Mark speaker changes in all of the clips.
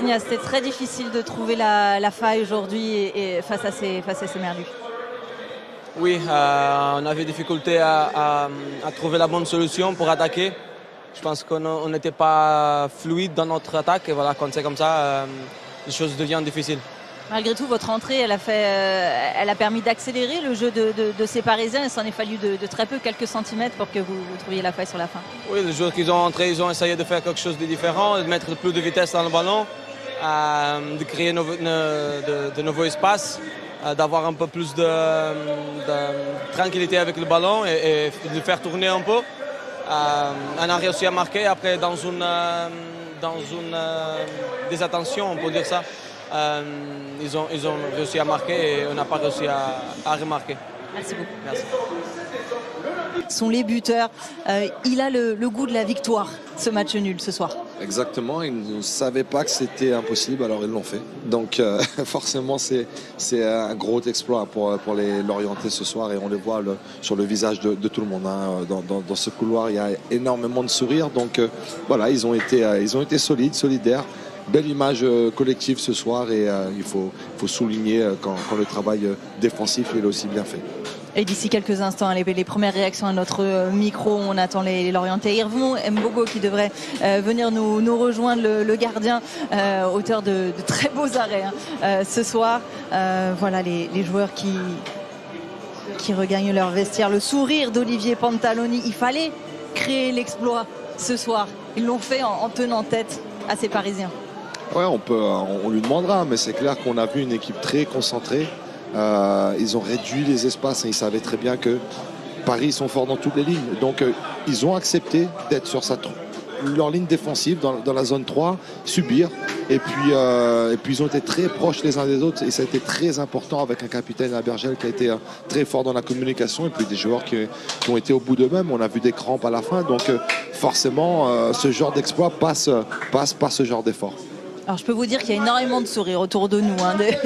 Speaker 1: Virginia, c'était très difficile de trouver la faille aujourd'hui et face à ces Merlucs.
Speaker 2: Oui, on avait difficulté à trouver la bonne solution pour attaquer. Je pense qu'on n'était pas fluide dans notre attaque et voilà, quand c'est comme ça, les choses deviennent difficiles.
Speaker 1: Malgré tout, votre entrée, elle a permis d'accélérer le jeu de ces Parisiens. Il s'en est fallu de très peu, quelques centimètres, pour que vous trouviez la faille sur la fin.
Speaker 2: Oui, les joueurs qui ont entré, ils ont essayé de faire quelque chose de différent, de mettre plus de vitesse dans le ballon, de créer de nouveaux espaces, d'avoir un peu plus de tranquillité avec le ballon et de faire tourner un peu. On a réussi à marquer après dans une désattention, on peut dire ça. Ils ont réussi à marquer et on n'a pas réussi à remarquer.
Speaker 1: Merci beaucoup.
Speaker 2: Merci.
Speaker 1: Sont les buteurs. Il a le goût de la victoire, ce match nul ce soir.
Speaker 3: Exactement, ils ne savaient pas que c'était impossible, alors ils l'ont fait. Donc forcément, c'est un gros exploit pour les Lorientais ce soir et on le voit sur le visage de tout le monde. Hein. Dans ce couloir, il y a énormément de sourires. Donc voilà, ils ont été solides, solidaires. Belle image collective ce soir et il faut souligner quand le travail défensif est aussi bien fait.
Speaker 1: Et d'ici quelques instants, les premières réactions à notre micro, on attend les Lorientais. Yvon Mbogo qui devrait venir nous rejoindre, le gardien, auteur de très beaux arrêts ce soir. Voilà les joueurs qui regagnent leur vestiaire. Le sourire d'Olivier Pantaloni. Il fallait créer l'exploit ce soir. Ils l'ont fait en tenant tête à ces Parisiens.
Speaker 3: Ouais, on lui demandera, mais c'est clair qu'on a vu une équipe très concentrée. Ils ont réduit les espaces et ils savaient très bien que Paris sont forts dans toutes les lignes. Donc ils ont accepté d'être sur leur ligne défensive dans la zone 3, subir. Et puis ils ont été très proches les uns des autres et ça a été très important avec un capitaine à Bergel qui a été très fort dans la communication et puis des joueurs qui ont été au bout d'eux-mêmes. On a vu des crampes à la fin. Donc forcément, ce genre d'exploit passe par ce genre d'effort.
Speaker 1: Alors je peux vous dire qu'il y a énormément de sourires autour de nous,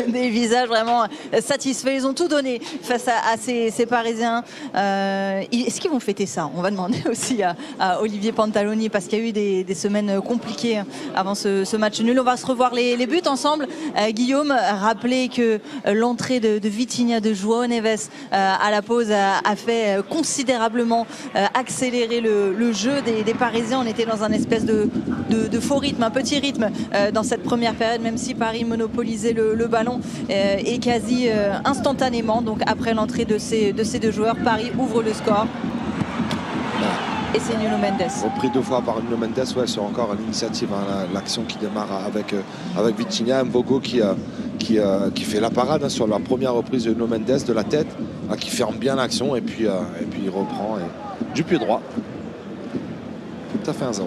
Speaker 1: des visages vraiment satisfaits. Ils ont tout donné face à ces Parisiens. Est-ce qu'ils vont fêter ça? On va demander aussi à Olivier Pantaloni parce qu'il y a eu des semaines compliquées avant ce match nul. On va se revoir les buts ensemble. Guillaume, rappelez que l'entrée de Vitinha, de João Neves à la pause a fait considérablement accélérer le jeu des Parisiens. On était dans un espèce de faux rythme, un petit rythme dans cette première période, même si Paris monopolisait le ballon et quasi instantanément. Donc après l'entrée de ces deux joueurs, Paris ouvre le score. Et c'est Nuno Mendes.
Speaker 3: Repris 2 fois par Nuno Mendes, ouais, c'est encore l'initiative, hein, l'action qui démarre avec Vitinha, Mbogo qui fait la parade sur la première reprise de Nuno Mendes de la tête, qui ferme bien l'action et puis il reprend du pied droit. Tout à fait 1-0.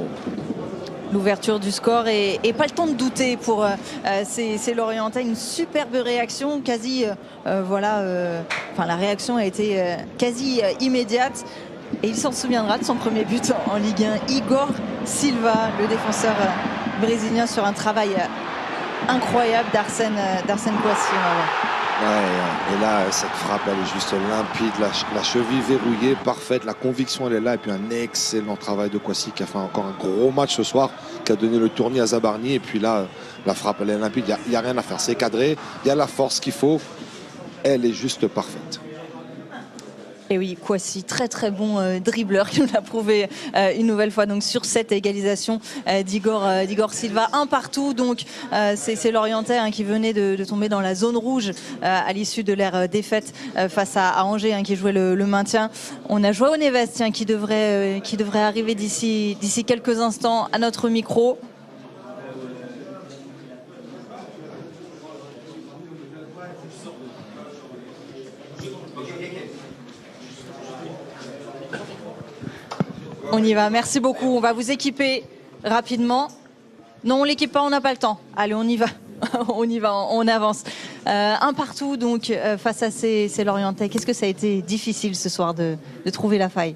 Speaker 1: L'ouverture du score et pas le temps de douter pour ces Lorientais. Une superbe réaction, quasi la réaction a été quasi immédiate et il s'en souviendra de son premier but en Ligue 1. Igor Silva, le défenseur brésilien, sur un travail incroyable d'Arsène Kouassi.
Speaker 3: Ouais, et là, cette frappe, elle est juste limpide, la cheville verrouillée, parfaite, la conviction, elle est là. Et puis un excellent travail de Kouassi qui a fait encore un gros match ce soir, qui a donné le tournis à Zabarni. Et puis là, la frappe, elle est limpide, il n'y a rien à faire. C'est cadré, il y a la force qu'il faut. Elle est juste parfaite.
Speaker 1: Et oui, Kouassi, très très bon dribbleur qui nous l'a prouvé une nouvelle fois donc sur cette égalisation d'Igor Silva. 1 partout, donc c'est Lorientais qui venait de tomber dans la zone rouge à l'issue de leur défaite face à Angers qui jouait le maintien. On a João Neves qui devrait arriver d'ici quelques instants à notre micro. On y va, merci beaucoup. On va vous équiper rapidement. Non, on l'équipe pas, on n'a pas le temps. Allez, on y va. On avance. 1 partout donc face à ces Lorientais. Qu'est-ce que ça a été difficile ce soir de trouver la faille?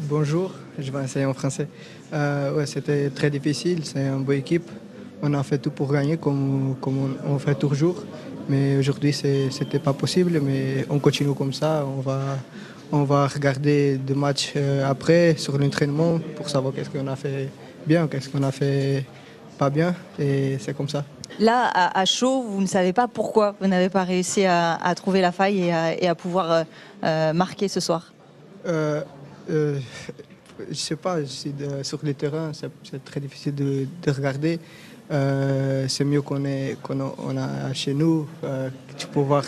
Speaker 4: Bonjour, je vais essayer en français. Ouais, c'était très difficile, c'est une bonne équipe. On a fait tout pour gagner comme on fait toujours. Mais aujourd'hui, c'était pas possible. Mais on continue comme ça. On va regarder des matchs après sur l'entraînement pour savoir qu'est-ce qu'on a fait bien, qu'est-ce qu'on a fait pas bien et c'est comme ça.
Speaker 1: Là, à chaud, vous ne savez pas pourquoi vous n'avez pas réussi à trouver la faille et à pouvoir marquer ce soir.
Speaker 4: Je sais pas, sur le terrain, c'est très difficile de regarder. C'est mieux qu'on a chez nous, tu peux voir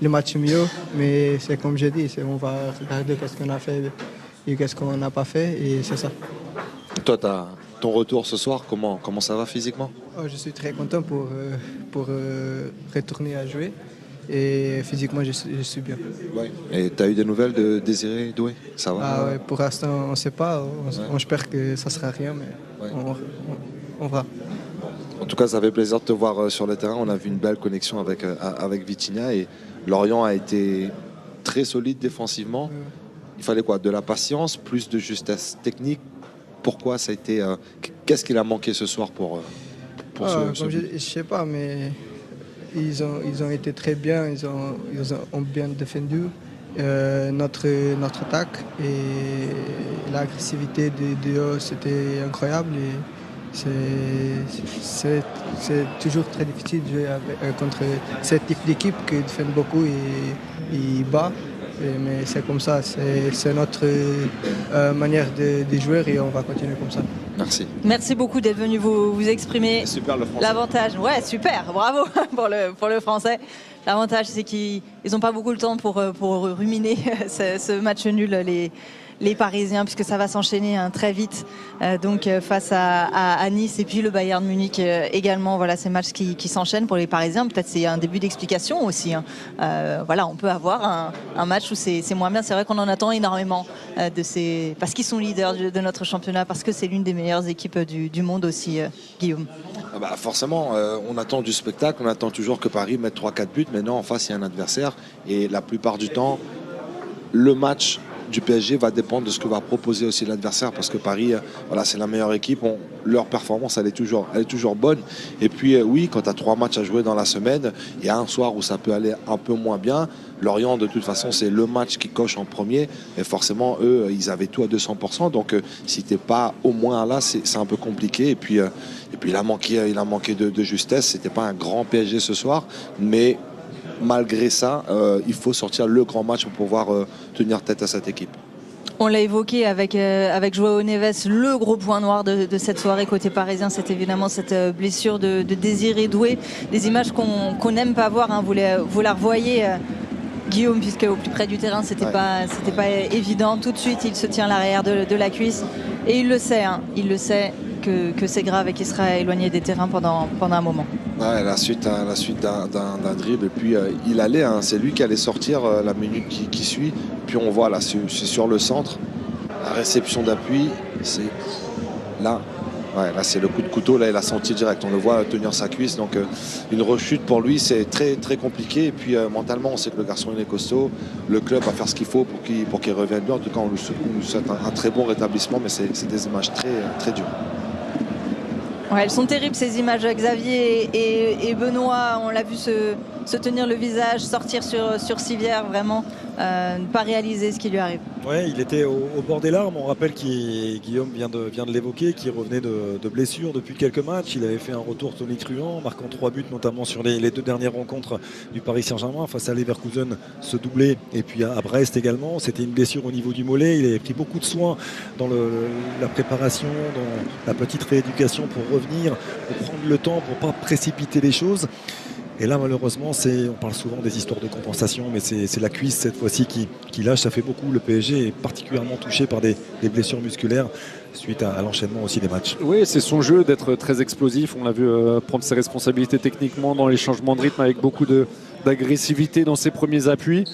Speaker 4: le match mieux, mais c'est comme j'ai dit, on va regarder qu'est-ce qu'on a fait et qu'est-ce qu'on n'a pas fait, et c'est ça.
Speaker 3: Toi, ton retour ce soir, comment ça va physiquement?
Speaker 4: Je suis très content pour retourner à jouer. Et physiquement, je suis bien.
Speaker 3: Ouais. Et tu as eu des nouvelles de Désiré Doué? Ça va?
Speaker 4: Ouais, pour l'instant, on ne sait pas. On espère que ça ne sera rien, mais on verra.
Speaker 3: En tout cas, ça fait plaisir de te voir sur le terrain. On a vu une belle connexion avec Vitinha. Et Lorient a été très solide défensivement. Il fallait quoi? De la patience, plus de justesse technique. Pourquoi ça a été... Qu'est-ce qu'il a manqué ce soir pour ce but?
Speaker 4: Je ne sais pas, mais... Ils ont été très bien, ils ont bien défendu notre attaque et l'agressivité de haut, c'était incroyable. C'est toujours très difficile de jouer contre ce type d'équipe qui défend beaucoup et bat. Mais c'est comme ça, c'est notre manière de jouer et on va continuer comme ça.
Speaker 3: Merci.
Speaker 1: Merci beaucoup d'être venu vous exprimer.
Speaker 3: Super le français.
Speaker 1: L'avantage, ouais, super, bravo pour le français. L'avantage, c'est qu'ils n'ont pas beaucoup de temps pour ruminer ce match nul, les Parisiens, puisque ça va s'enchaîner très vite. Donc face à Nice et puis le Bayern Munich également. Voilà, ces matchs qui s'enchaînent pour les Parisiens. Peut-être c'est un début d'explication aussi. Hein. Voilà, on peut avoir un match où c'est moins bien. C'est vrai qu'on en attend énormément parce qu'ils sont leaders de notre championnat, parce que c'est l'une des meilleures équipes du monde aussi, Guillaume.
Speaker 3: Forcément, on attend du spectacle, on attend toujours que Paris mette 3-4 buts. Maintenant, en face, il y a un adversaire. Et la plupart du temps, le match du PSG va dépendre de ce que va proposer aussi l'adversaire, parce que Paris, voilà, c'est la meilleure équipe. Leur performance, elle est toujours bonne. Et puis, oui, quand tu as 3 matchs à jouer dans la semaine, il y a un soir où ça peut aller un peu moins bien. Lorient, de toute façon, c'est le match qui coche en premier. Et forcément, eux, ils avaient tout à 200%. Donc, si tu n'es pas au moins là, c'est un peu compliqué. Et puis il a manqué de justesse. C'était pas un grand PSG ce soir. Mais malgré ça, il faut sortir le grand match pour pouvoir tenir tête à cette équipe.
Speaker 1: On l'a évoqué avec Joao Neves, le gros point noir de cette soirée côté parisien, c'est évidemment cette blessure de Désiré Doué. Des images qu'on n'aime pas voir, hein. Vous la revoyez, Guillaume, puisque au plus près du terrain, c'était pas évident. Tout de suite, il se tient à l'arrière de la cuisse. Et il le sait, hein. Il le sait que c'est grave et qu'il sera éloigné des terrains pendant un moment.
Speaker 3: Ouais, la suite d'un dribble, et puis il allait, hein, c'est lui qui allait sortir la minute qui suit. Puis on voit là, c'est sur le centre, la réception d'appui, c'est là. Ouais, là c'est le coup de couteau, là il a senti direct, on le voit tenir sa cuisse, donc une rechute pour lui c'est très très compliqué. Et puis mentalement on sait que le garçon il est costaud, le club va faire ce qu'il faut pour qu'il revienne bien. En tout cas on lui souhaite un très bon rétablissement, mais c'est des images très très dures.
Speaker 1: Ouais, elles sont terribles ces images. Xavier et Benoît, on l'a vu se tenir le visage, sortir sur civière, vraiment ne pas réaliser ce qui lui arrive.
Speaker 5: Ouais, il était au bord des larmes. On rappelle Guillaume vient de l'évoquer, qui revenait de blessure depuis quelques matchs. Il avait fait un retour tonitruant, marquant 3 buts notamment sur les 2 dernières rencontres du Paris Saint-Germain face à Leverkusen, ce doublé, et puis à Brest également. C'était une blessure au niveau du mollet. Il avait pris beaucoup de soins dans la préparation, dans la petite rééducation pour revenir, pour prendre le temps, pour ne pas précipiter les choses. Et là, malheureusement, on parle souvent des histoires de compensation, mais c'est la cuisse cette fois-ci qui lâche. Ça fait beaucoup. Le PSG est particulièrement touché par des blessures musculaires suite à l'enchaînement aussi des matchs.
Speaker 6: Oui, c'est son jeu d'être très explosif. On l'a vu prendre ses responsabilités techniquement dans les changements de rythme avec beaucoup d'agressivité dans ses premiers appuis.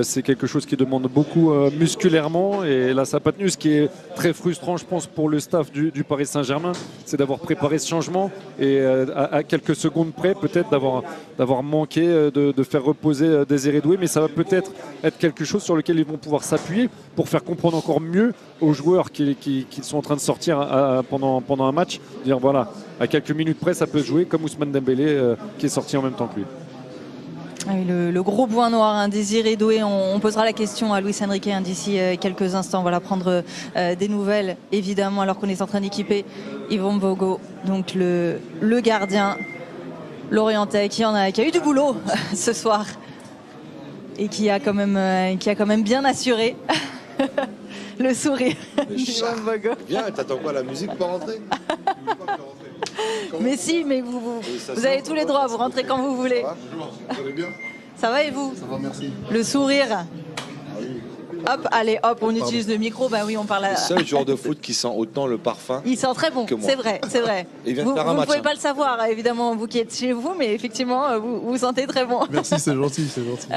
Speaker 6: C'est quelque chose qui demande beaucoup musculairement, et là ça n'a pas tenu. Ce qui est très frustrant, je pense, pour le staff du Paris Saint-Germain, c'est d'avoir préparé ce changement et à quelques secondes près peut-être d'avoir manqué de faire reposer Désiré Doué. Mais ça va peut-être être quelque chose sur lequel ils vont pouvoir s'appuyer pour faire comprendre encore mieux aux joueurs qui sont en train de sortir pendant un match, dire voilà, à quelques minutes près ça peut jouer, comme Ousmane Dembélé qui est sorti en même temps que lui.
Speaker 1: Ah oui, le gros point noir, hein, Désiré Doué. On posera la question à Luis Enrique d'ici quelques instants. On va prendre des nouvelles, évidemment, alors qu'on est en train d'équiper Yvon Bogo, donc le gardien lorientais qui a eu du boulot ce soir et qui a quand même bien assuré le sourire d'Yvon Bogo.
Speaker 3: Viens, t'attends quoi, la musique pour rentrer?
Speaker 1: Mais si, mais vous avez tous les droits, vous rentrez quand vous voulez.
Speaker 3: Bonjour, vous allez bien?
Speaker 1: Ça va et vous?
Speaker 3: Ça va, merci.
Speaker 1: Le sourire. Hop, allez, hop, on utilise le micro. Bah oui, on parle à...
Speaker 3: Le seul joueur de foot qui sent autant le parfum.
Speaker 1: Il sent très bon,
Speaker 3: que moi.
Speaker 1: c'est vrai, c'est vrai.
Speaker 3: Il vient de
Speaker 1: Vous
Speaker 3: faire un
Speaker 1: ne
Speaker 3: match,
Speaker 1: pouvez
Speaker 3: hein.
Speaker 1: pas le savoir, évidemment, vous qui êtes chez vous, mais effectivement, vous sentez très bon.
Speaker 7: Merci, c'est gentil, c'est gentil.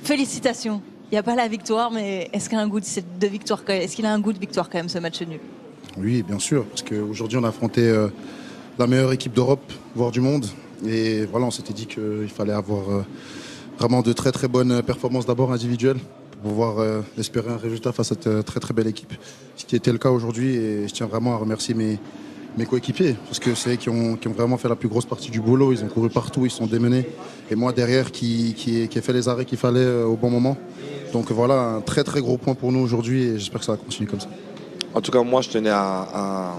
Speaker 1: Félicitations. Il n'y a pas la victoire, mais est-ce qu'il a un goût de victoire quand même? Est-ce qu'il a un goût de victoire quand même, ce match nul?
Speaker 7: Oui, bien sûr, parce qu'aujourd'hui, on a affronté la meilleure équipe d'Europe, voire du monde. Et voilà, on s'était dit qu'il fallait avoir vraiment de très très bonnes performances d'abord individuelles pour pouvoir espérer un résultat face à cette très très belle équipe. Ce qui était le cas aujourd'hui, et je tiens vraiment à remercier mes coéquipiers, parce que c'est eux qui ont vraiment fait la plus grosse partie du boulot. Ils ont couru partout, ils sont démenés. Et moi derrière qui ai fait les arrêts qu'il fallait au bon moment. Donc voilà, un très très gros point pour nous aujourd'hui et j'espère que ça va continuer comme ça.
Speaker 3: En tout cas, moi, je tenais à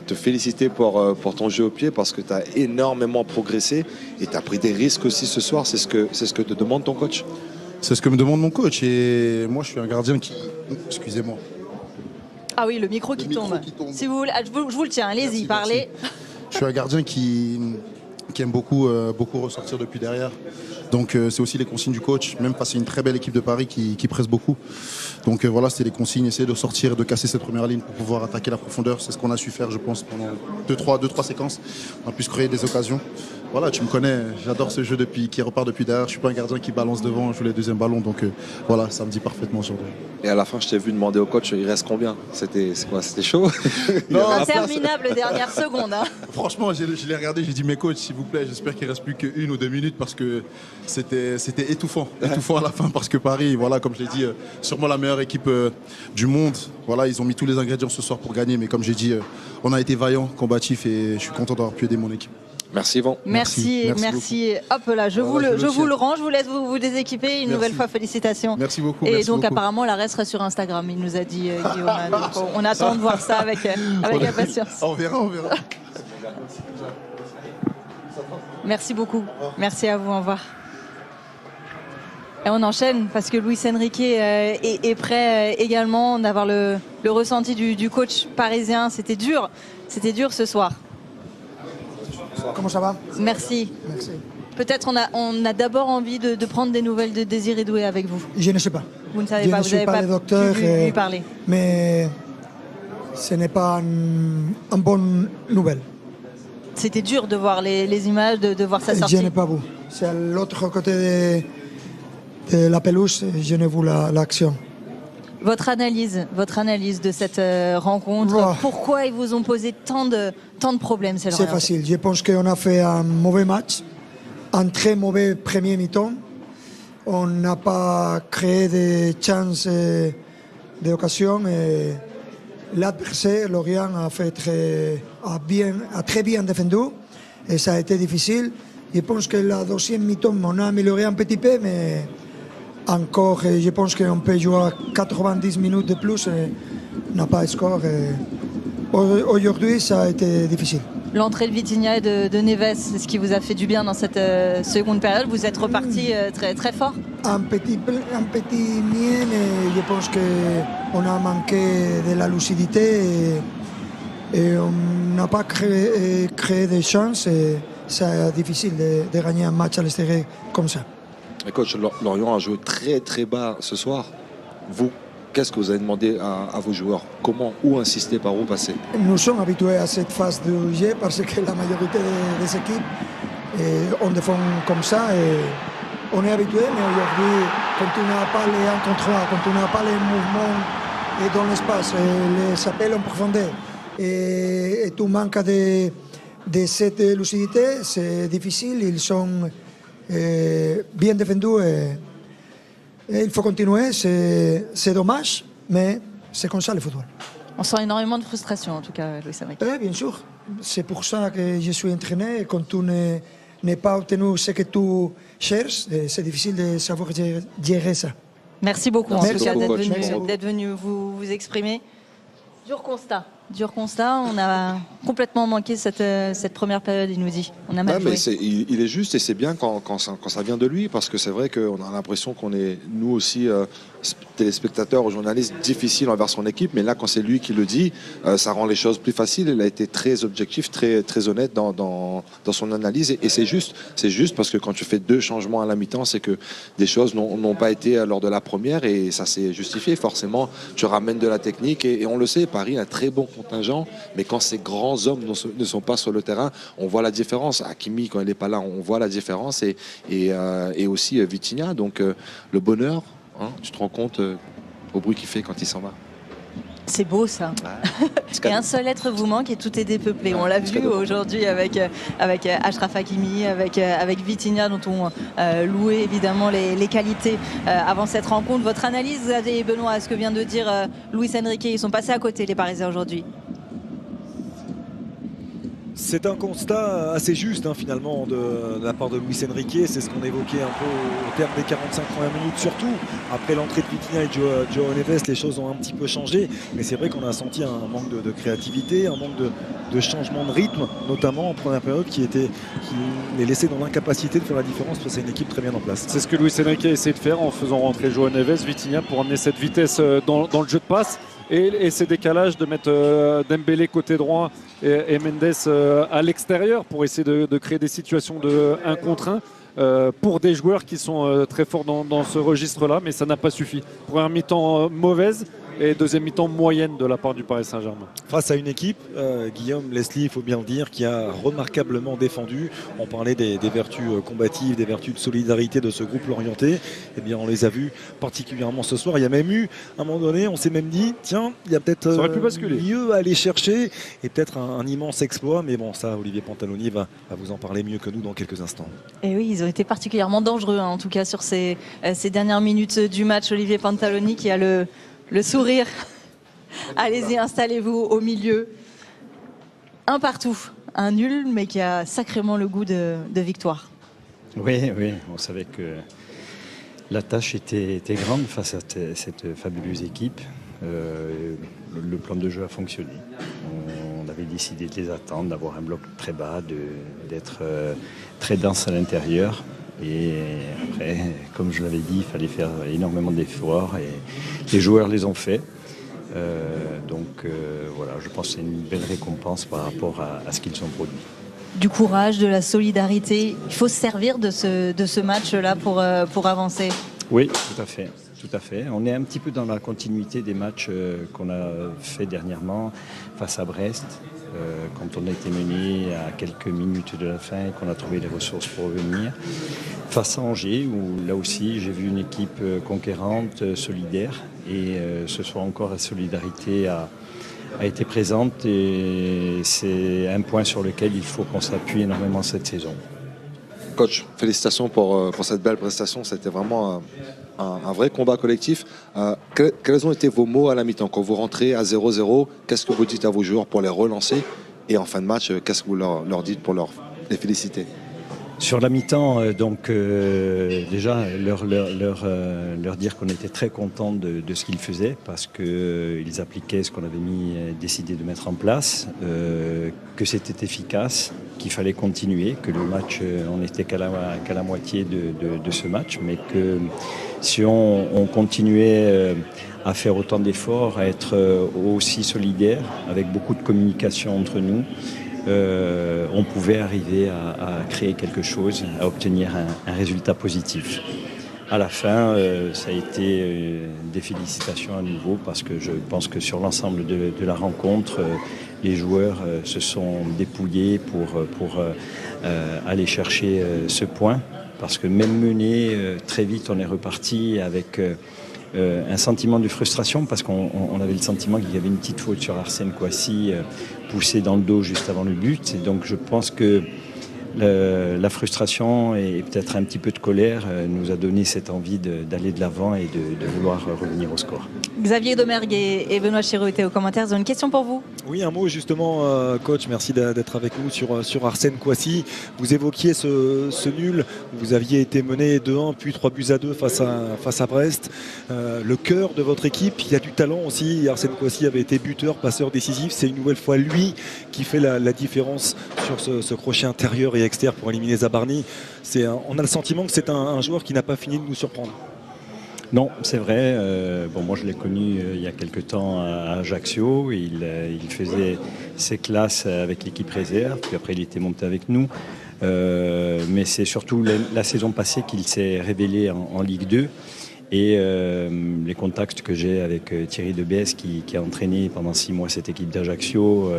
Speaker 3: te féliciter pour ton jeu au pied parce que tu as énormément progressé et tu as pris des risques aussi ce soir. C'est ce que te demande ton coach?
Speaker 7: C'est ce que me demande mon coach et moi je suis un gardien qui... Excusez-moi.
Speaker 1: Ah oui, le micro qui tombe. Si vous voulez, je vous le tiens, allez-y, parlez.
Speaker 7: Je suis un gardien qui aime beaucoup ressortir depuis derrière. Donc c'est aussi les consignes du coach, même face à une très belle équipe de Paris qui presse beaucoup. Donc voilà, c'était les consignes, essayer de sortir et de casser cette première ligne pour pouvoir attaquer la profondeur. C'est ce qu'on a su faire, je pense, pendant 2-3 séquences. On a pu se créer des occasions. Voilà, tu me connais, j'adore ce jeu qui repart depuis derrière. Je suis pas un gardien qui balance devant, je joue les deuxièmes ballons. Donc voilà, ça me dit parfaitement aujourd'hui.
Speaker 3: Et à la fin, je t'ai vu demander au coach, il reste combien? C'était chaud?
Speaker 1: Interminable dernière seconde. Hein.
Speaker 7: Franchement, je l'ai regardé, j'ai dit mes coachs, s'il vous plaît, j'espère qu'il ne reste plus qu'une ou 2 minutes parce que c'était étouffant à la fin parce que Paris, voilà, comme je l'ai dit, sûrement la meilleure équipe du monde. Voilà, ils ont mis tous les ingrédients ce soir pour gagner, mais comme j'ai dit, on a été vaillants, combatifs et je suis content d'avoir pu aider mon équipe.
Speaker 3: Merci Yvon.
Speaker 1: Merci. Hop là, je vous le rends, je vous laisse vous déséquiper. Une nouvelle fois, félicitations.
Speaker 7: Merci beaucoup.
Speaker 1: Et donc apparemment, la reste sera sur Instagram, il nous a dit Guillaume. Donc, on attend de voir ça avec impatience.
Speaker 7: On verra.
Speaker 1: Merci beaucoup. Merci à vous, au revoir. Et on enchaîne parce que Luis Enrique est prêt également d'avoir le ressenti du coach parisien. C'était dur ce soir.
Speaker 8: Comment ça va?
Speaker 1: Merci.
Speaker 8: Merci.
Speaker 1: Peut-être on a d'abord envie de prendre des nouvelles de Désiré Doué avec vous.
Speaker 8: Je ne sais pas.
Speaker 1: Vous ne savez pas, vous n'avez pas
Speaker 8: le docteur,
Speaker 1: pu lui parler.
Speaker 8: Mais ce n'est pas une bonne nouvelle.
Speaker 1: C'était dur de voir les images, de voir sa sortie.
Speaker 8: Je n'ai pas vu. C'est à l'autre côté de la pelouse, je n'ai vu l'action.
Speaker 1: Votre analyse de cette rencontre, pourquoi ils vous ont posé tant de problèmes? C'est
Speaker 8: facile. Je pense qu'on a fait un mauvais match, un très mauvais premier mi-temps. On n'a pas créé de chances d'occasion. L'adversaire, Lorient, a très bien défendu et ça a été difficile. Je pense que la deuxième mi-temps, on a amélioré un petit peu, mais encore, je pense qu'on peut jouer 90 minutes de plus et on n'a pas de score. Aujourd'hui, ça a été difficile.
Speaker 1: L'entrée de Vitinha et de Neves, c'est ce qui vous a fait du bien dans cette seconde période. Vous êtes reparti très, très fort.
Speaker 8: Un petit mien, mais je pense qu'on a manqué de la lucidité et on n'a pas créé de chances. Et c'est difficile de gagner un match à l'extérieur comme ça.
Speaker 3: Et coach, Lorient a joué très très bas ce soir. Vous, qu'est-ce que vous avez demandé à vos joueurs? Où insister, par où passer?
Speaker 8: Nous sommes habitués à cette phase de jeu parce que la majorité des équipes on défend comme ça. Et on est habitué, mais aujourd'hui, quand on n'a pas les 1 contre 1, quand on n'a pas les mouvements dans l'espace, les appels en profondeur, et tout manque de cette lucidité, c'est difficile. Ils sont bien défendus et il faut continuer. C'est dommage, mais c'est comme ça le football.
Speaker 1: On sent énormément de frustration en tout cas, Luis Enrique.
Speaker 8: Bien sûr, c'est pour ça que je suis entraîné. Quand on n'est pas obtenu ce que tu cherches, c'est difficile de savoir gérer ça.
Speaker 1: Merci beaucoup en
Speaker 3: Merci
Speaker 1: tout cas
Speaker 3: beaucoup,
Speaker 1: d'être venu vous exprimer. Dur constat, on a complètement manqué cette première période, il nous dit. On a mal joué.
Speaker 3: Mais il est juste et c'est bien quand ça vient de lui, parce que c'est vrai qu'on a l'impression qu'on est, nous aussi, téléspectateurs ou journalistes, difficiles envers son équipe, mais là, quand c'est lui qui le dit, ça rend les choses plus faciles. Il a été très objectif, très honnête dans son analyse, et c'est juste parce que quand tu fais 2 changements à la mi-temps, c'est que des choses n'ont pas été lors de la première, et ça s'est justifié. Forcément, tu ramènes de la technique, et on le sait, Paris a un très bon contingent, mais quand ces grands hommes ne sont pas sur le terrain, on voit la différence. Hakimi, quand il n'est pas là, on voit la différence, et aussi Vitinha. Donc le bonheur, hein, tu te rends compte au bruit qu'il fait quand il s'en va.
Speaker 1: C'est beau ça. Et un seul être vous manque et tout est dépeuplé. On l'a vu aujourd'hui avec Achraf Hakimi, avec Vitinha, dont on louait évidemment les qualités avant cette rencontre. Votre analyse, Xavier et Benoît, à ce que vient de dire Luis Enrique, ils sont passés à côté les Parisiens aujourd'hui.
Speaker 5: C'est un constat assez juste finalement de la part de Luis Enrique. C'est ce qu'on évoquait un peu au terme des 45 premières minutes, surtout après l'entrée de Vitinha et João Neves. Les choses ont un petit peu changé, mais c'est vrai qu'on a senti un manque de créativité, un manque de changement de rythme, notamment en première période, qui les laissait dans l'incapacité de faire la différence face à une équipe très bien en place.
Speaker 6: C'est ce que Luis Enrique a essayé de faire en faisant rentrer João Neves, Vitinha, pour amener cette vitesse dans le jeu de passe. Et ces décalages de mettre Dembélé côté droit et Mendes à l'extérieur pour essayer de créer des situations de 1 contre 1 pour des joueurs qui sont très forts dans ce registre-là, mais ça n'a pas suffi. Première mi-temps mauvaise et deuxième mi-temps moyenne de la part du Paris Saint-Germain.
Speaker 5: Face à une équipe, Guillaume Leslie, il faut bien le dire, qui a remarquablement défendu. On parlait des vertus combatives, des vertus de solidarité de ce groupe lorientais. Eh bien, on les a vus particulièrement ce soir. Il y a même eu, à un moment donné, on s'est même dit, tiens, il y a peut-être mieux à aller chercher et peut-être un immense exploit. Mais bon, ça, Olivier Pantaloni va vous en parler mieux que nous dans quelques instants.
Speaker 1: Et oui, ils ont été particulièrement dangereux, en tout cas sur ces dernières minutes du match. Olivier Pantaloni qui a le sourire. Allez-y, installez-vous au milieu. Un partout, un nul, mais qui a sacrément le goût de victoire.
Speaker 9: Oui, on savait que la tâche était grande face à cette fabuleuse équipe. Le plan de jeu a fonctionné. On avait décidé de les attendre, d'avoir un bloc très bas, d'être très dense à l'intérieur. Et après, comme je l'avais dit, il fallait faire énormément d'efforts et les joueurs les ont fait. Voilà, je pense que c'est une belle récompense par rapport à ce qu'ils ont produit.
Speaker 1: Du courage, de la solidarité, il faut se servir de ce match-là pour avancer.
Speaker 9: Oui, tout à fait. On est un petit peu dans la continuité des matchs qu'on a fait dernièrement face à Brest. Quand on a été mené à quelques minutes de la fin et qu'on a trouvé les ressources pour revenir. Face à Angers, où là aussi j'ai vu une équipe conquérante, solidaire. Et ce soir encore, la solidarité a été présente et c'est un point sur lequel il faut qu'on s'appuie énormément cette saison.
Speaker 3: Coach, félicitations pour cette belle prestation. C'était vraiment un vrai combat collectif. Quels ont été vos mots à la mi-temps? Quand vous rentrez à 0-0, qu'est-ce que vous dites à vos joueurs pour les relancer? Et en fin de match, qu'est-ce que vous leur dites pour les féliciter?
Speaker 9: Sur la mi-temps, déjà leur dire qu'on était très contents de ce qu'ils faisaient parce qu'ils appliquaient ce qu'on avait décidé de mettre en place, que c'était efficace, qu'il fallait continuer, que le match, on n'était qu'à la moitié de ce match, mais que si on continuait à faire autant d'efforts, à être aussi solidaires, avec beaucoup de communication entre nous, on pouvait arriver à créer quelque chose, à obtenir un résultat positif. À la fin, ça a été des félicitations à nouveau parce que je pense que sur l'ensemble de la rencontre, les joueurs se sont dépouillés pour aller chercher ce point. Parce que même mené, très vite on est reparti avec un sentiment de frustration parce qu'on avait le sentiment qu'il y avait une petite faute sur Arsène Kouassi poussé dans le dos juste avant le but. Et donc je pense que la frustration et peut-être un petit peu de colère nous a donné cette envie d'aller de l'avant et de vouloir revenir au score.
Speaker 1: Xavier Domergue et Benoît Chéreau étaient aux commentaires. Ils ont une question pour vous.
Speaker 5: Oui, un mot justement, coach, merci d'être avec nous sur Arsène Kouassi. Vous évoquiez ce nul, vous aviez été mené 2-1 puis 3-2 face à Brest. Le cœur de votre équipe, il y a du talent aussi. Arsène Kouassi avait été buteur, passeur décisif. C'est une nouvelle fois lui qui fait la différence sur ce crochet intérieur et extérieur pour éliminer Zabarni. On a le sentiment que c'est un joueur qui n'a pas fini de nous surprendre.
Speaker 9: Non, c'est vrai. Moi, je l'ai connu il y a quelque temps à Ajaccio. Il faisait ses classes avec l'équipe réserve, puis après il était monté avec nous. Mais c'est surtout la saison passée qu'il s'est révélé en Ligue 2. Et les contacts que j'ai avec Thierry Debès qui a entraîné pendant 6 mois cette équipe d'Ajaccio,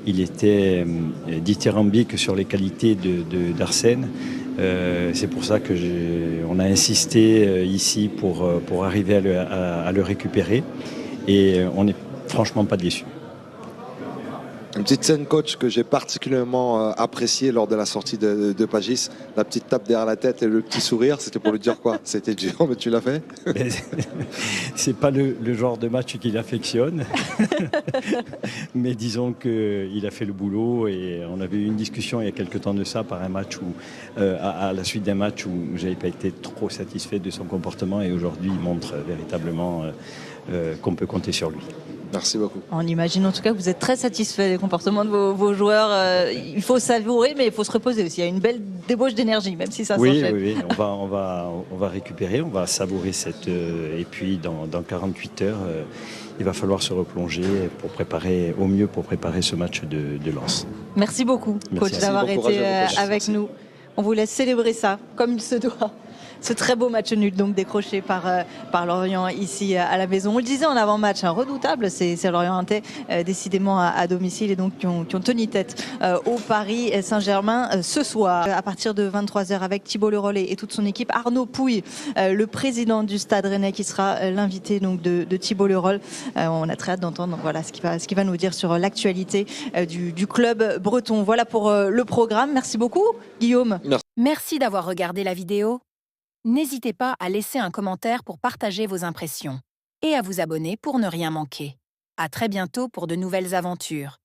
Speaker 9: il était dithyrambique sur les qualités d'Arsène. C'est pour ça qu'on a insisté ici pour arriver à le récupérer. Et on n'est franchement pas déçus.
Speaker 3: Une petite scène, coach, que j'ai particulièrement appréciée lors de la sortie de Pagis. La petite tape derrière la tête et le petit sourire, c'était pour lui dire quoi? C'était dur, mais tu l'as fait?
Speaker 9: C'est pas le genre de match qu'il affectionne. Mais disons qu'il a fait le boulot et on avait eu une discussion il y a quelques temps de ça par un match à la suite d'un match où j'avais pas été trop satisfait de son comportement et aujourd'hui il montre véritablement qu'on peut compter sur lui.
Speaker 3: Merci beaucoup.
Speaker 1: On imagine en tout cas que vous êtes très satisfait des comportements de vos joueurs. Il faut savourer, mais il faut se reposer aussi. Il y a une belle débauche d'énergie, même si ça s'enchaîne.
Speaker 9: Oui. On va récupérer, on va savourer et puis dans 48 heures, il va falloir se replonger au mieux pour préparer ce match de Lens.
Speaker 1: Merci beaucoup, coach, d'avoir été avec nous. On vous laisse célébrer ça comme il se doit. Ce très beau match nul donc décroché par Lorient ici à la maison. On le disait en avant-match, un redoutable, c'est Lorientais décidément à domicile et donc qui ont tenu tête au Paris Saint-Germain ce soir à partir de 23h avec Thibaut Leroll et toute son équipe. Arnaud Pouille, le président du Stade Rennais qui sera l'invité donc de Thibaut Leroll. On a très hâte d'entendre ce qu'il va nous dire sur l'actualité du club breton. Voilà pour le programme. Merci beaucoup Guillaume.
Speaker 10: Merci d'avoir regardé la vidéo. N'hésitez pas à laisser un commentaire pour partager vos impressions et à vous abonner pour ne rien manquer. À très bientôt pour de nouvelles aventures.